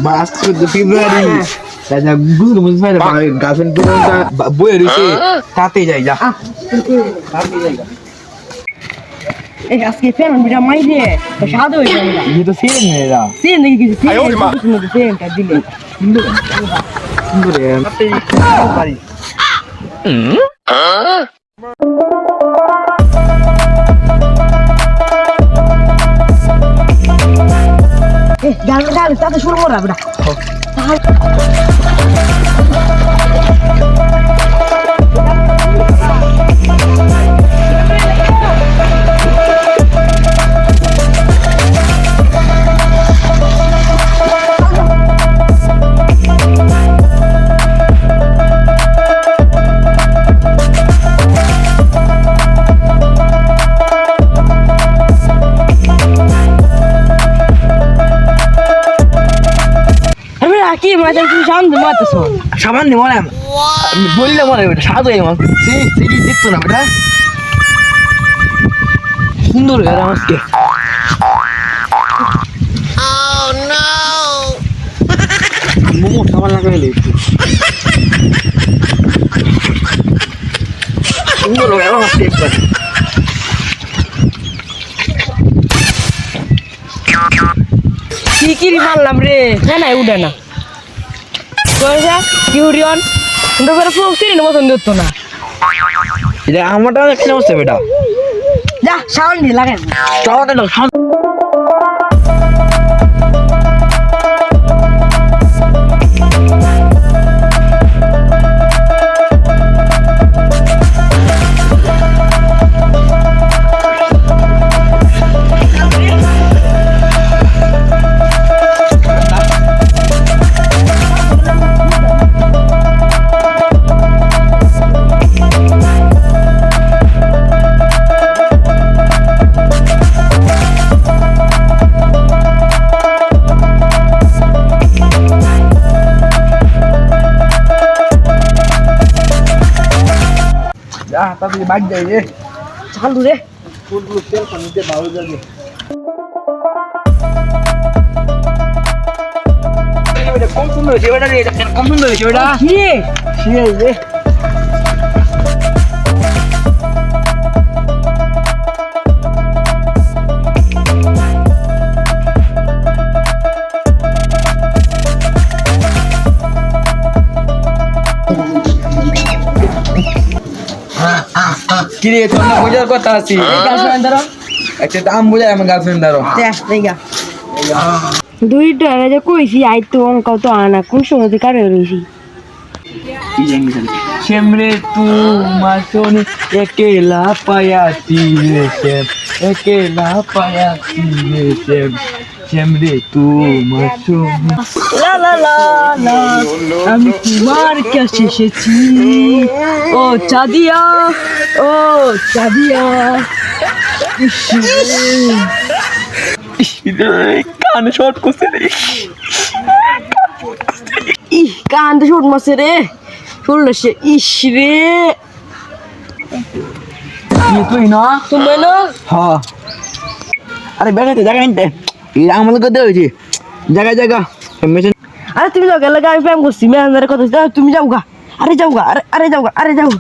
বাস ফেব্রুয়ারি যা বুঝলো বুঝতে পারে গার্লফ্রেন্ড বইয়ে রয়েছে তাতে যাই যা তাতে যাই এই আজকে ফ্যান বিটা মাই দিয়ে তো সাদা হয়ে যাবে ये तो सेम है यार সেন দেখি কিছু সেনটা দিলে सुंदर है তাতে পারি গাল তাতে শুরু করা বেটা কি মানে তুমি সামনে মারতেছো সামান্য মনে বললে মনে বেটা সাধু আমার সেই দেখতো না বেটা সুন্দর এর আজকে মোমো খাবার লাগাইলে সুন্দর এর আজকে একবার কি মারলাম রে হ্যাঁ না উঠে না কিউরিয়ন কিন্তু প্রক্সির মতন ধরতো না এটা আমারটা কেন হচ্ছে বেটা যা সাউন্ড দিয়ে লাগেন যা তাড়াতাড়ি বাড়ি যাই রে চালু রে ফুলগুলো তেল পানিতে ভালো যাবে এটা কম সুন্দর হয়েছে বেটা রে এটা কম সুন্দর হয়েছে বেটা কি রে সেই রে কিরে তোর না বোঝার কথা আছি গার্লফ্রেন্ড ধরো একটা দাম বোঝায় আমার গার্লফ্রেন্ড দাঁড়ো দেখ দেখা দুইটা যে কইছি আই তো অঙ্ক তো আনা কোন সময় থেকে কারে রইছি शेमरे तू मासोनी अकेला पाया तीरे शेम अकेला पाया तीरे शेम शेमरे तू मासोनी লা লা লা লা আমি তোমার কাছে এসেছি ও চাঁদিয়া ও চাঁদিয়া कान शॉट को से ই কান তো শুট মাসে রে শুনলে সে ইস রে ये तो ही ना তুমি না हाँ अरे बैठे थे जगह नहीं ये आमल को दे जी जगह जगह मिशन আরে তুমি যাও গেলে আমি প্রেম করছি মেয়েদের কথা তুমি যাও গা আরে যাও গা আরে যাও গা আরে যাও